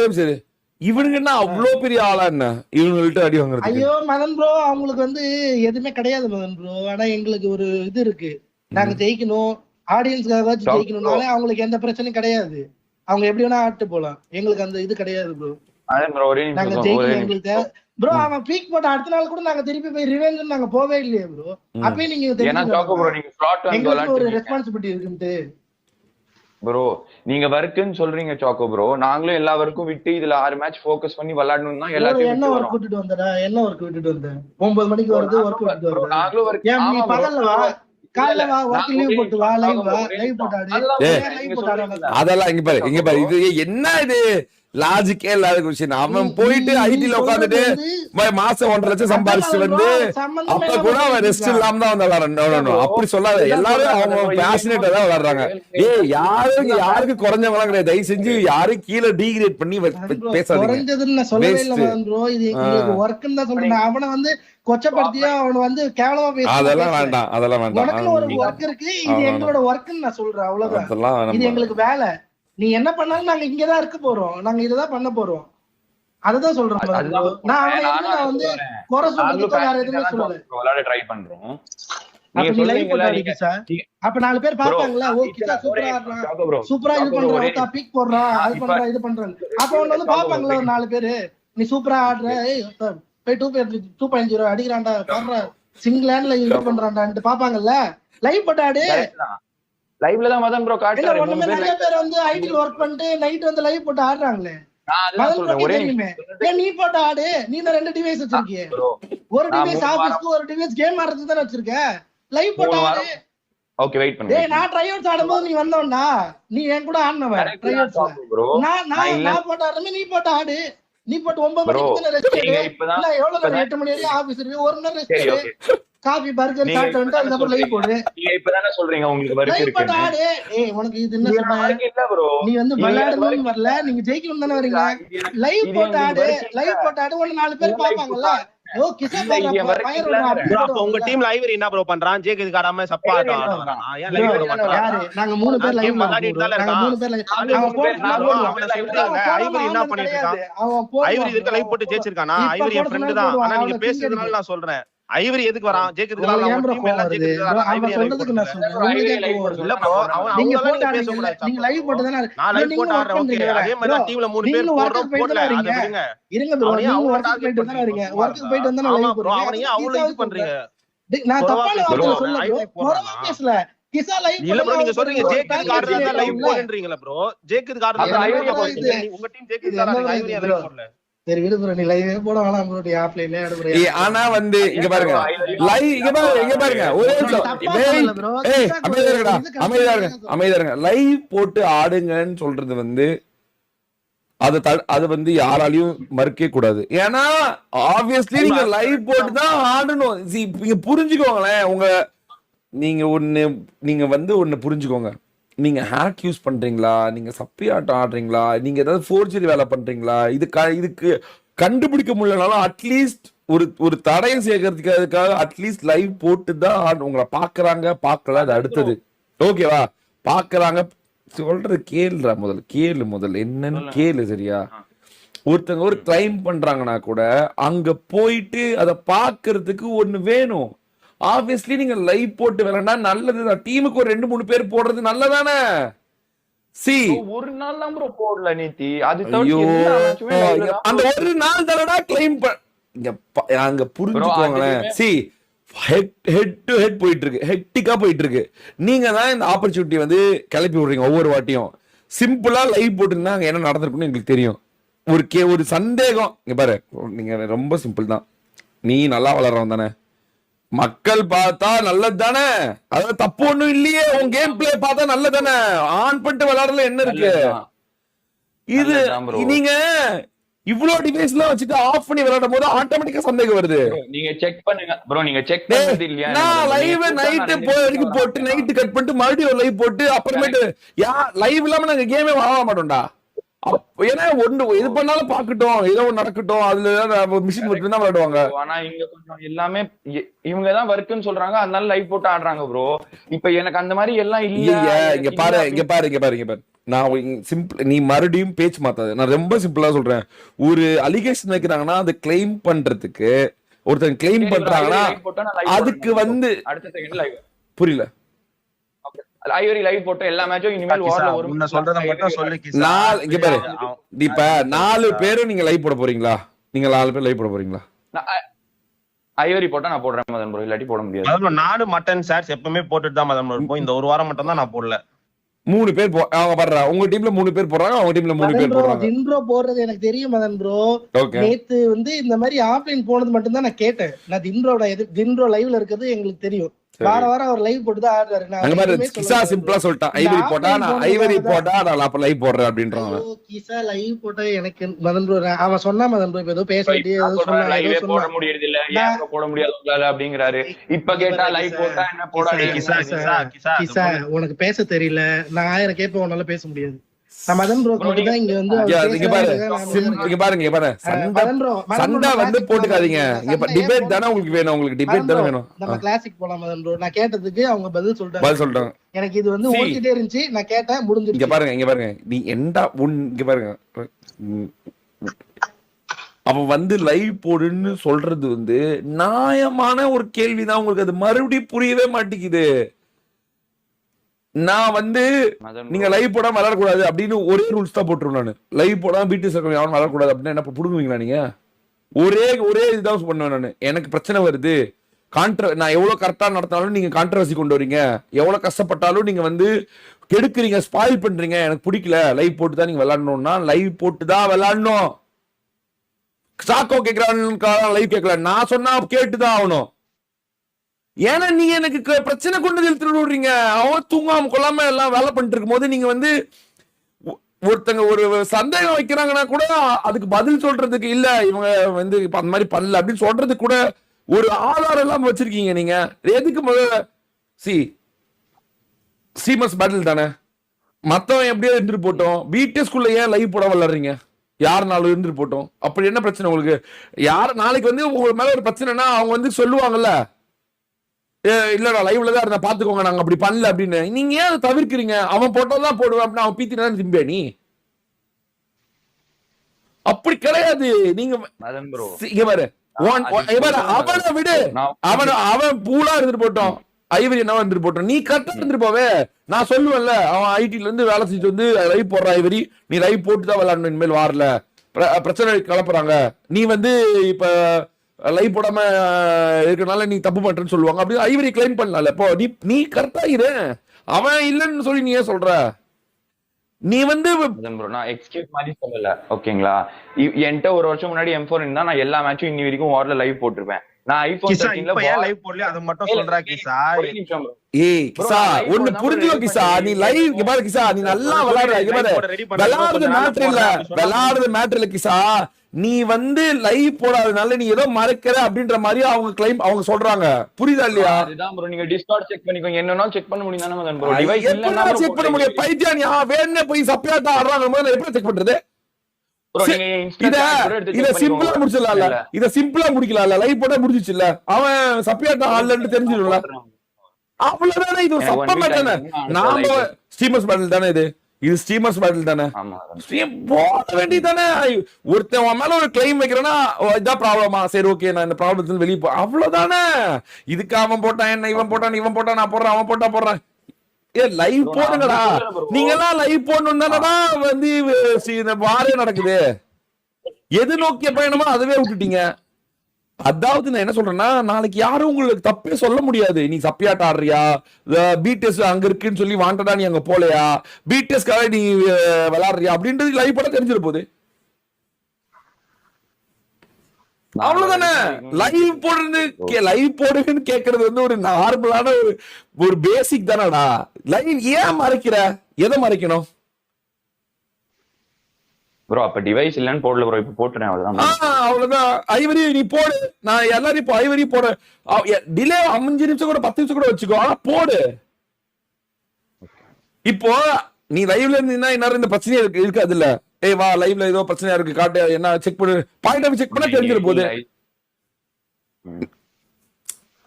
நிமிஷம் இவனுங்க என்ன அவ்வளவு பெரிய ஆளா என்ன இவங்கள்ட்ட அடி வாங்குறது? ஐயோ மதன் ப்ரோ, அவங்களுக்கு வந்து எதுவுமே கிடையாது மதன் ப்ரோ. ஆனா எங்களுக்கு ஒரு இது இருக்கு, நாங்க ஜெயிக்கணும், ஆடியன்ஸ்க்காக ஜெயிக்கணும்னாலே அவங்களுக்கு எந்த பிரச்சனையும் கிடையாது. அவங்க எப்படி வேணா ஆட்டு போலாம், எங்களுக்கு அந்த இது கிடையாது ப்ரோ. நாங்க ஜெயிக்கணும் எங்களுக்கு ப்ரோ. அவன் பீக் போட்ட அடுத்த நாள் கூட நாங்க திருப்பி போய் ரிவெஞ்ச் நாங்க போவே இல்லையே ப்ரோ. அப்பயே நீங்க எங்களுக்கு ஒரு ரெஸ்பான்சிபிலிட்டி இருக்குன்ட்டு ப்ரோ. நீங்க வர்க்குன்னு சொல்றீங்க சாக்கோ ப்ரோ, நாங்களும் எல்லா வர்க்கும் விட்டு இதுல 6 மேட்ச் ஃபோக்கஸ் பண்ணி விளையாடணும் தான் எல்லாத்தையும். என்ன ஒர்க் விட்டுட்டு வந்தடா, என்ன ஒர்க் விட்டுட்டு வந்தேன்? 9 மணிக்கு வருது ஒர்க் விட்டுட்டு வந்தேன். நாங்களும் வர்க். ஏன் நீ பகல்ல வா, காலைல வா, ஒர்க் லீவ் போட்டு வா, லைவ் போட்டாடு. அதெல்லாம் இங்க பாரு இது என்ன இது லாஜிக்கே இல்லாத விஷயம். அவன் போயிட்டு ஐடில உட்காந்துட்டு மாசம் 1.5 லட்சம் சம்பாதிச்சு வந்து அப்ப கூட அவன் ரெஸ்ட் இல்லாம தான் வந்து விளையாடுறான். அப்படி சொல்லாத, எல்லாரும் அவங்க பேஷனேட்டா தான் விளையாடுறாங்க. யாருக்கு குறைஞ்சவங்களாம் கிடையாது. தயவு செஞ்சு யாரும் கீழே டீக்ரேட் பண்ணி பேசாதீங்க. அவனை வந்து கொச்சப்படுத்தியா, அவனை வந்து கேவலமா பேச, அதெல்லாம் வேண்டாம், அதெல்லாம் வேண்டாம். ஒரு ஒர்க் இருக்கு, இது எங்களோட ஒர்க்னு நான் சொல்றேன், அவ்வளவுதான். இது எங்களுக்கு வேலை. நீ என்ன பண்ணாலும் நாங்க இங்கதான் இருக்க போறோம், நாங்க இததான் பண்ண போறோம், அததான் சொல்றேன். நான் அவனை வந்து குறை சொல்றதுக்கு வேற எதுவுமே சொல்லல. அப்ப 4 பேர் பாப்பாங்களா, ஓ கிட்டா சூப்பரா ஆடுறான், சூப்பரா இது பண்றான், பிக் போடுறான், அது பண்றான், இது பண்றான். அப்ப அவன் வந்து பாப்பாங்களா ஒரு 4 பேரு, நீ சூப்பரா ஆடுற, போய் 2.0 அடிக்கிறான்டா, பாடுற சிங்கிள் ஹேண்ட்ல இது பண்றான்டான்ட்டு பாப்பாங்கல்ல. லைவ் போட்டு ஆடு. லைவ்ல தான் மதன் ப்ரோ இல்ல காட்டுறாரு. ஒண்ணுமே நிறைய பேர் வந்து ஐடில ஒர்க் பண்ணிட்டு நைட் வந்து லைவ் போட்டு ஆடுறாங்களே. நான் அதுதான் சொல்றேன். ஒரே ஏன் நீ போட்டு ஆடு? நீ தான் 2 டிவைஸ் வச்சிருக்கியே. ஒரு டிவைஸ் ஆபீஸ்க்கு, ஒரு டிவைஸ் கேம் ஆடுறதுக்கு தானே வச்சிருக்க. லைவ் போட்டு ஆடு. ஓகே வெயிட் பண்ணு. டேய் நான் ட்ரை அவுட்ஸ் ஆடும்போது நீ வந்தவன்டா. நீ என் கூட ஆடுனவன் ட்ரை அவுட்ஸ்ல. நான் போட்டு ஆடுறேன், நீ போட்டு ஆடு. நீ போட்டு 9 மணிக்கு தான ரெஸ்ட் எடு. இல்ல எவ்வளவு நேரம் 8 மணி வரைக்கும் ஆபீஸ் இருக்கு. 1 நேரம் ரெஸ்ட் எடு. காபி பர்கர் சாப்பிட்டு வந்து அதுக்கு அப்புறம் லைவ் போடு. நீங்க இப்பதானே சொல்றீங்க உங்களுக்கு வர்க் இருக்கு. லைவ் போட்டு ஆடு. ஏய் உனக்கு இது என்ன சொல்றேன்? இல்ல ப்ரோ. நீ வந்து விளையாடணும்னு வரல, நீங்க ஜெயிக்கணும் தானே வரீங்க. லைவ் போட்டு ஆடு. லைவ் போட்டு ஆடு. ஒரு 4 பேர் பாப்பாங்கல்ல. ஓ கிசா அப்ப உங்க டீம்ல ஐவரி என்ன ப்ரோ பண்றான்? ஜேக்கு இதுக்கு ஆடாம சப்பா ஆடுறான். ஏன் லைவ் போட மாட்டறான்? நாங்க 3 பேர் லைவ் விளையாடிட்டு நாங்க 3 பேர் லைவ். ஐவரி என்ன பண்ணிட்டு இருக்கான்? ஐவரி இதுக்கு லைவ் போட்டு ஜெயிச்சிருக்கானா? ஐவரி என் ஃப்ரெண்ட் தான். ஆனா நீங்க பேசுறதுனால நான் சொல்றேன். ஐவரி எதுக்கு வரான்? ஜேக்கு இதுக்கு வரான். நம்ம டீம் எல்லாம் ஜேக்கு வரான். ஐவரி சொல்றதுக்கு நான் சொல்றேன். இல்ல ப்ரோ அவன் நீங்க அவங்கள பேச கூடாது. நீங்க லைவ் போட்டு தான நான் லைவ் போட்டு ஆடுறேன். ஓகே அதே மாதிரி தான் டீம்ல 3 பேர் போடுறோம் போடல. அது விடுங்க. இருங்க ப்ரோ நீங்க வர்க் போயிட்டு தான வரீங்க. வர்க் போயிட்டு வந்தா லைவ் போடுறீங்க. அவனையே அவ்வளவு இது பண்றீங்க. நான் தப்பான வார்த்தை சொல்லல ப்ரோ. பேசல. கிசா லைவ் இல்ல ப்ரோ நீங்க சொல்றீங்க ஜேக்கு ஆடுறதா லைவ் போடுன்றீங்களா ப்ரோ? ஜேக்கு ஆடுறதா ஐவரி போடுறீங்க. உங்க டீம் ஜேக்கு ஆடுறாங்க. ஐவரி லைவ் போடல. சரி விடு ப்ரோ. நீ லைவே போட வேணாம் ப்ரோ. நீ ஆஃப்லைன்ல ஆடு ப்ரோ. ஆனா வந்து இங்க பாருங்க லைவ் இங்க பாருங்க ஒரே நிமிஷம். ஏய் அமைதியா இருங்க. லைவ் போட்டு ஆடுங்கன்னு சொல்றது வந்து அது வந்து யாராலையும் மறுக்கவே கூடாது. ஏன்னா ஆப்வியஸ்லி நீங்க லைவ் போட்டு தான் ஆடணும். நீங்க புரிஞ்சுக்கோங்களேன். நீங்க வந்து ஒன்னு புரிஞ்சுக்கோங்க. நீங்க ஹேக் யூஸ் பண்றீங்களா, நீங்க சப்பி ஆட்டம் ஆடுறீங்களா, நீங்க ஏதாவது ஃபோர்ஜரி வேலை பண்றீங்களா, இதுக்கு கண்டுபிடிக்க முடியலனாலும் அட்லீஸ்ட் ஒரு தடயம் சேர்க்கறதுக்கு அதுக்காக அட்லீஸ்ட் லைவ் போட்டு தான் உங்களை பாக்குறாங்க. பார்க்கல அது அடுத்தது. ஓகேவா? பாக்குறாங்க சொல்றது கேளு முதல்ல என்னன்னு கேளு. சரியா? ஒருத்தங்க ஒரு கிளைம் பண்றாங்கன்னா கூட அங்க போயிட்டு அதை பாக்குறதுக்கு ஒண்ணு வேணும். ஆப்வியஸ்லி நீங்க லைவ் போட்டு விளையாண்டா நல்லதுதான். டீமுக்கு ஒரு 2-3 பேர் போடுறது நல்லதானே? ஒரு நாள் தான் ப்ரோ போடல நீதி. அது அந்த ஒரு நாள் தானடா கிளைம் அங்க புரிஞ்சுக்கோங்களேன். ஹெட் டு ஹெட் போயிட்டு இருக்கு. ஹெக்டிக்கா போயிட்டு இருக்கு. நீங்க தான் இந்த ஆப்பர்ச்சுனிட்டி வந்து கிளப்பி விடுறீங்க ஒவ்வொரு வாட்டியும். சிம்பிளா லைவ் போட்டுருந்தா அங்க என்ன நடந்திருக்குன்னு எங்களுக்கு தெரியும். ஒரு சந்தேகம் இங்க பாரு. நீங்க ரொம்ப சிம்பிள் தான். நீ நல்லா வளர்றவன் தானே, மக்கள் பார்த்தா நல்லது தானே, அதாவது தப்பு ஒண்ணும் இல்லையே. உன் கேம் பிளே பார்த்தா நல்லதானே, ஆன் பண்ணிட்டு விளையாடல என்ன இருக்கு? இது நீங்க இவ்வளவு டிவைஸ் எல்லாம் வச்சுட்டு ஆஃப் பண்ணி விளையாடும் போது ஆட்டோமேட்டிக்கா சந்தேகம் வருது. நீங்க செக் பண்ணுங்க ப்ரோ. நீங்க செக் பண்ணது இல்லையா? நான் லைவ் நைட் வரைக்கும் போட்டு நைட் கட் பண்ணிட்டு மறுபடியும் லைவ் போட்டு அப்புறமேட்டு லைவ் இல்லாம நாங்க கேமே வாங்க மாட்டோம்டா. ஏன்னா இது பண்ணாலும் பாக்கட்டும், ஏதோ நடக்கட்டும், அதுல மிஷின் மட்டும் தான் விளையாடுவாங்க. ஆனா இங்க கொஞ்சம் எல்லாமே இவங்கதான் வர்க்குன்னு சொல்றாங்க, அதனால லைவ் போட்டு ஆடுறாங்க ப்ரோ. இப்ப எனக்கு அந்த மாதிரி எல்லாம் இல்ல. இங்க பாரு. நான் சிம்பிள், நீ மறுபடியும் பேச்சு மாத்தாது. நான் ரொம்ப சிம்பிளா சொல்றேன். ஒரு அலிகேஷன் வைக்கிறாங்கன்னா அதை கிளைம் பண்றதுக்கு ஒருத்தன் கிளைம் பண்றாங்கன்னா அதுக்கு வந்து அடுத்த செகண்ட் லைவ் புரியல. ஐவரி லைவ் போட்ட எல்லா மேட்சும் இனிமேல் வார்ல வரும். உன்ன சொல்றத மட்டும் சொல்லு கிசா. நான் இங்க பாரு. இப்ப 4 பேரும் நீங்க லைவ் போட போறீங்களா? நீங்க 4 பேர் லைவ் போட போறீங்களா? ஐவரி போட்டா நான் போடுறேன் மதன் ப்ரோ. இல்லாட்டி போட முடியாது. நாடு மட்டன் ஷேர்ஸ் எப்பவுமே போட்டுட்டு தான் மதன் ப்ரோ. இந்த ஒரு வாரம் மட்டும் தான் நான் போடல. 3 பேர் அவங்க பண்றா. உங்க டீம்ல 3 பேர் போறாங்க, அவங்க டீம்ல 3 பேர் போறாங்க. தின்ப்ரோ போறது எனக்கு தெரியும் மதன் ப்ரோ. நேத்து வந்து இந்த மாதிரி ஆஃப்லைன் போனது மட்டும் தான் நான் கேட்டேன். நான் தின்ப்ரோ லைவ்ல இருக்கிறது எங்களுக்கு தெரியும். வாரம் அவர் லைவ் போட்டு தான் ஆடுறாரு. நான் கிசா சிம்பிளா சொல்லிட்டான். ஐவரி போட்டா நான் அப்ப லைவ் போடுறேன் அப்படின்றாங்க. கிசா லைவ் போட்டா எனக்கு மதன் ப்ரோ அவன் சொன்னா மதன் ப்ரோ ஏதோ பேச வேண்டிய ஏதோ சொன்னா லைவ் போட முடியறது இல்ல, ஏன் போட முடியாது உங்களால அப்படிங்கறாரு. இப்ப கேட்டா லைவ் போட்டா என்ன போடாதே. கிசா உனக்கு பேச தெரியல, நான் 1000 கேப்ப உன்னால பேச முடியாது. நான் மதன் ப்ரோ கூட தான் இங்க வந்து இங்க பாருங்க சண்டை வந்து போட்டுக்காதீங்க. இங்க டிபேட் தானே உங்களுக்கு வேணும். உங்களுக்கு டிபேட் தானே வேணும். நம்ம கிளாசிக் போலாம் மதன் ப்ரோ. நான் கேட்டதுக்கு அவங்க பதில் சொல்லிட்டாங்க. எனக்கு இது வந்து ஓடிட்டே இருந்துச்சு. நான் கேட்டேன், முடிஞ்சிருச்சு. இங்க பாருங்க நீ இங்க பாருங்க. அவ வந்து லைவ் போடுன்னு சொல்றது வந்து நியாயமான ஒரு கேள்விதான். உங்களுக்கு அது மறுபடியும் புரியவே மாட்டேங்குது. நான் வந்து நீங்க லைவ் போடாம விளையாடக்கூடாது அப்படின்னு ஒரே ரூல்ஸ் தான் போட்டுருவேன். நான் லைவ் போடாம பிடி சர்க்கிள் யாரும் விளையாடக்கூடாது அப்படின்னா என்ன புடுங்குவீங்களா நீங்க? ஒரே இதுதான் பண்ணுவேன் நான். எனக்கு பிரச்சனை வருது, நான் எவ்வளவு கரெக்டா நடத்தினாலும் நீங்க கான்ட்ரவர்சி கொண்டு வரீங்க, எவ்வளவு கஷ்டப்பட்டாலும் நீங்க வந்து கெடுக்குறீங்க, ஸ்பாயில் பண்றீங்க. எனக்கு பிடிக்கல, லைவ் போட்டு தான் நீங்க விளையாடணும்னா லைவ் போட்டு தான் விளையாடணும். சாக்கோ கேட்கிறான் லைவ் கேட்கல, நான் சொன்னா கேட்டுதான் ஆகணும். ஏன்னா நீங்க எனக்கு பிரச்சனை கொண்டு இழுத்துட்டு விடுறீங்க. அவன் தூங்காம கொள்ளாம எல்லாம் வேலை பண்ணிட்டு இருக்கும் போது நீங்க வந்து ஒருத்தங்க ஒரு சந்தேகம் வைக்கிறாங்கன்னா கூட அதுக்கு பதில் சொல்றதுக்கு இல்ல இவங்க வந்து அந்த மாதிரி பண்ணல அப்படின்னு சொல்றதுக்கு கூட ஒரு ஆதாரம் எல்லாம் வச்சிருக்கீங்க. நீங்க எதுக்கு முதல்ல ஸ்ட்ரீமர்ஸ் பேட்டில் தானே, மத்தவன் எப்படியோ இருந்துட்டு போட்டோம். பிடிஎஸ்குள்ள ஏன் லைவ் போட விளையாடுறீங்க? யாருனாலும் இருந்துட்டு போட்டோம். அப்படி என்ன பிரச்சனை உங்களுக்கு? யார் நாளைக்கு வந்து உங்க மேல ஒரு பிரச்சனைனா அவங்க வந்து சொல்லுவாங்கல்ல, இல்லடா லைவ்ல தான் இருந்தா பாத்துக்கோங்க நாங்க அப்படி பண்ணல அப்படின்னு. நீங்க ஏன் அதை தவிர்க்கிறீங்க? அவன் போட்டோதான் போடுவேன் அப்படின்னு அவன் பீத்தினா திம்பே நீ? அப்படி கிடையாது. நீங்க அவனை விடு, அவன் பூலா இருந்துட்டு போட்டோம், ஐவரி என்ன இருந்துட்டு போட்டோம், நீ கரெக்டா இருந்துட்டு போவே. நான் சொல்லுவேன்ல, அவன் ஐடில இருந்து வேலை செஞ்சுட்டு வந்து லைவ் போடுற ஐவரி, நீ லைவ் போட்டு தான் விளையாடணும், இனிமேல் வாரல பிரச்சனை கலப்புறாங்க, நீ வந்து இப்ப லைவ் போடாம இருக்கனால நீ தப்பு பண்றேன்னு சொல்லுவாங்க. அப்படி ஐவரி கிளைம் பண்ணல. இப்போ நீ கரெக்டா இரு, அவன் இல்லன்னு சொல்லி நீ ஏன் சொல்ற? நீ வந்து நான் எக்ஸ்கியூஸ் மாதிரி சொல்லல, ஓகேங்களா? என்கிட்ட ஒரு வருஷம் முன்னாடி M4 இருந்தா நான் எல்லா மேட்சும் இன்னி வரைக்கும் வார்ல லைவ் போட்டிருப்பேன். நான் ஐபோன் 13ல லைவ் போடல, அத மட்டும் சொல்றா கிசா. ஏய் கிசா, ஒன்னு புரிஞ்சுக்கோ கிசா, நீ லைவ் இங்க பாரு கிசா, நீ நல்லா விளையாடுற, இங்க பாரு விளையாடுறது மேட்டர் இல்ல, விளையாடுறது மேட்டர் இல்ல கிசா. நீ வந்து லைவ் போடாதனால நீ ஏதோ மறைக்கிற அப்படின்ற மாதிரி அவங்க கிளைம் அவங்க சொல்றாங்க, புரியுதா இல்லையா? அதுதான் ப்ரோ, நீங்க டிஸ்கார்ட் செக் பண்ணிக்கோங்க, என்னன்னா செக் பண்ண முடியும் தானே ப்ரோ. டிவைஸ் இல்லன்னா செக் பண்ண முடியும். பைத்தியம், நீ வேணே போய் சப்பியாட்டா ஆடுறாங்க போது எப்படி செக் பண்றது? இத சிம்பிளா முடிச்சிடலாம்ல, இத சிம்பிளா முடிக்கலாம்ல, லைவ் போட்டா முடிஞ்சிச்சு இல்ல, அவன் சப்பியாட்டா ஆடலன்னு தெரிஞ்சிடும்ல, அவ்வளவுதானே. இது சப்ப மேட்டர் தானே. நாம ஸ்ட்ரீமர்ஸ் பேட்டில் தானே இது, இது ஸ்ட்ரீமர்ஸ் பேட்டில் தானே, போட வேண்டியதானே. ஒருத்தன் மேல ஒரு கிளைம் வைக்கிறேன்னா இதான் ப்ராப்ளமா, சரி ஓகே நான் இந்த ப்ராப்ளத்துல வெளியே போ, அவ்வளவுதானே. இதுக்கு அவன் போட்டான், என்ன இவன் போட்டான், இவன் போட்டான், நான் போடுறேன், அவன் போடுறான். லைவ் போடுங்கடா, நீங்க எல்லாம் லைவ் போடணும் தானடா வந்து இந்த வாரே நடக்குது. எது நோக்கிய பயணமோ அதுவே விட்டுட்டீங்க. அதாவது நான் என்ன சொல்றேன்னா, நாளைக்கு யாரும் உங்களுக்கு தப்பே சொல்ல முடியாது. நீ சப்பியாட்ட ஆடுறியா, பிடிஎஸ் அங்க இருக்குன்னு சொல்லி வாண்டடா நீ அங்க போலையா, பிடிஎஸ்காக நீ விளையாடுறியா அப்படின்றது லைவ் போட தெரிஞ்சிட போகுது. அவ்வளவுதானே. லைவ் போடுறது, லைவ் போடுன்னு கேக்குறது வந்து ஒரு நார்மலான ஒரு பேசிக் தானடா. லைவ் ஏன் மறைக்கிற? எதை மறைக்கணும் ப்ரோ? அப்ப டிவைஸ் இல்லன்னு போடல ப்ரோ, இப்ப போட்டுறேன், அவ்வளவுதான். ஐவரி நீ போடு, நான் எல்லாரும் இப்போ ஐவரி போட டிலே 5 நிமிஷம் கூட 10 நிமிஷம் கூட வச்சுக்கோ, ஆனா போடு. இப்போ நீ லைவ்ல இருந்தீங்கன்னா இன்னும் இந்த பிரச்சனையே இருக்காது இல்ல. ஏய் வா லைவ்ல ஏதோ பிரச்சனையா இருக்கு காட்டு, என்ன செக் பண்ணு, பாயிண்ட் ஆஃப் செக் பண்ணா தெரிஞ்சிட போகுது.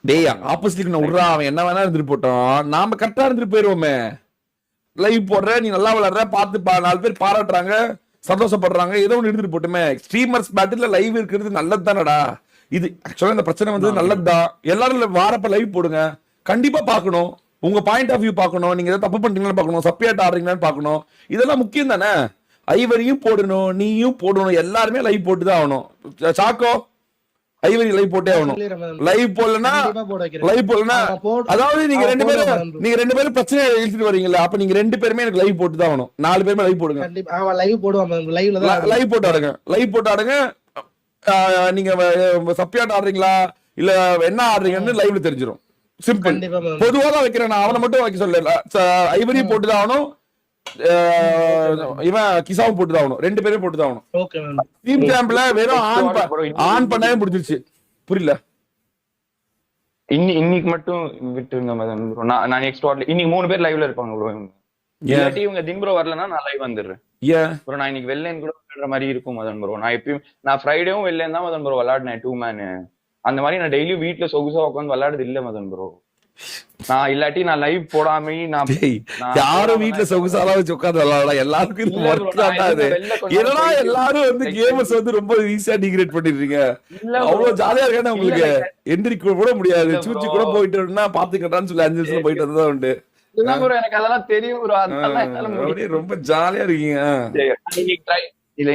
டேய் ஆப்போசிட்க்கு நான் விடுறா, அவன் என்ன வேணா இருந்துட்டு போட்டோம், நாம கரெக்டா இருந்துட்டு போயிருவோமே. லைவ் போடுற, நீ நல்லா விளையாடுற, பார்த்து 4 பேர் பாராட்டுறாங்க, சந்தோஷப்படுறாங்க, ஏதோ ஒன்று எடுத்துட்டு போட்டுமே. ஸ்ட்ரீமர்ஸ் பேட்டில் லைவ் இருக்கிறது நல்லது தானடா. இது ஆக்சுவலா இந்த பிரச்சனை வந்து நல்லதுதான். எல்லாரும் வாரப்ப லைவ் போடுங்க, கண்டிப்பா பார்க்கணும், உங்க பாயிண்ட் ஆஃப் வியூ பார்க்கணும், நீங்க ஏதாவது தப்பு பண்றீங்கன்னு பார்க்கணும், சப்பியாட்ட ஆடுறீங்கன்னு பார்க்கணும், இதெல்லாம் முக்கியம் தானே. ஐவரியும் போடணும், நீயும் போடணும், எல்லாருமே லைவ் போட்டு தான் ஆகணும். சாக்கோ ஐவரி லைவ் போட்டே ஆகணும். லைவ் போடலன்னா அதாவது நீங்க ரெண்டு பேரும் பிரச்சனை எழுதிட்டு வரீங்களா, அப்ப நீங்க 2 பேருமே எனக்கு லைவ் போட்டு தான் ஆகணும். 4 பேருமே லைவ் போடுங்க, லைவ் போடுவாங்க, லைவ் போட்டு ஆடுங்க, லைவ் போட்டு ஆடுங்க. நீங்க சப்பியாட்ட ஆடுறீங்களா இல்ல என்ன ஆடுறீங்கன்னு லைவ்ல தெரிஞ்சிடும். சிம்பிள். பொதுவா தான் வைக்கிறேன், நான் அவனை மட்டும் வைக்க சொல்லல. ஐவரி போட்டு தான் ஆகணும், இவன் கிசாவும் போட்டு தான் ஆகணும், 2 பேரும் போட்டு தான் ஆகணும். டீம் சாம்பிள் வெறும் ஆன் பண்ணவே முடிஞ்சிருச்சு, புரியல. இன்னைக்கு மட்டும் விட்டுருங்க மதன் ப்ரோ, நான் நெக்ஸ்ட் வார்ல இன்னைக்கு 3 பேர் லைவ்ல இருப்பாங்க ப்ரோ. இல்லாட்டி இவங்க தின் ப்ரோ வரலன்னா நான் லைவ் வந்துடுறேன் ப்ரோ. நான் இன்னைக்கு வெள்ளேன் கூட விளையாடுற மாதிரி இருக்கும் மதன் ப்ரோ. நான் எப்பயும் நான் ஃப்ரைடேவும் வெள்ளேன் தான் மதன் ப்ரோ விளையாடினேன் 2 மேன். அந்த மாதிரி நான் டெய்லியும் வீட்டுல சொகுசா உட்காந்து விளையாடுறது இல்ல மதன் ப்ரோ. நான் இல்லாட்டி நான் லைவ் போடாம யாரும் வீட்டுல சொகுசாலா வச்சு உட்காந்து விளையாடலாம், எல்லாருக்கும் இது ஒர்க் தான். அது ஏன்னா எல்லாரும் வந்து கேமர்ஸ் வந்து ரொம்ப ஈஸியா டிகிரேட் பண்ணிடுறீங்க. அவ்வளவு ஜாலியா இருக்கா உங்களுக்கு, எந்திரிக்க கூட முடியாது, சூச்சி கூட போயிட்டு பாத்துக்கட்டான்னு சொல்லி 5 நிமிஷம் போயிட்டு வந்ததான் உண்டு. எனக்கு அதெல்லாம் தெரியும் ப்ரோ, ரொம்ப ஜாலியா இருக்கீங்க.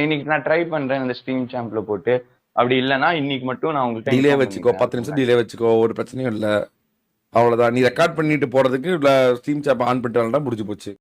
இன்னைக்கு நான் ட்ரை பண்றேன் இந்த ஸ்ட்ரீம் சாம்பிள் போட்டு. அப்படி இல்லைன்னா இன்னைக்கு மட்டும் நான் உங்களுக்கு டிலே வச்சுக்கோ, 10 நிமிஷம் டிலே வச்சுக்கோ, ஒரு பிரச்சனையும் இல்லை. அவ்வளவுதான். நீ ரெக்கார்ட் பண்ணிட்டு போறதுக்கு ஸ்ட்ரீம் சாப் ஆன் பண்ணிட்டு முடிஞ்சு போச்சு.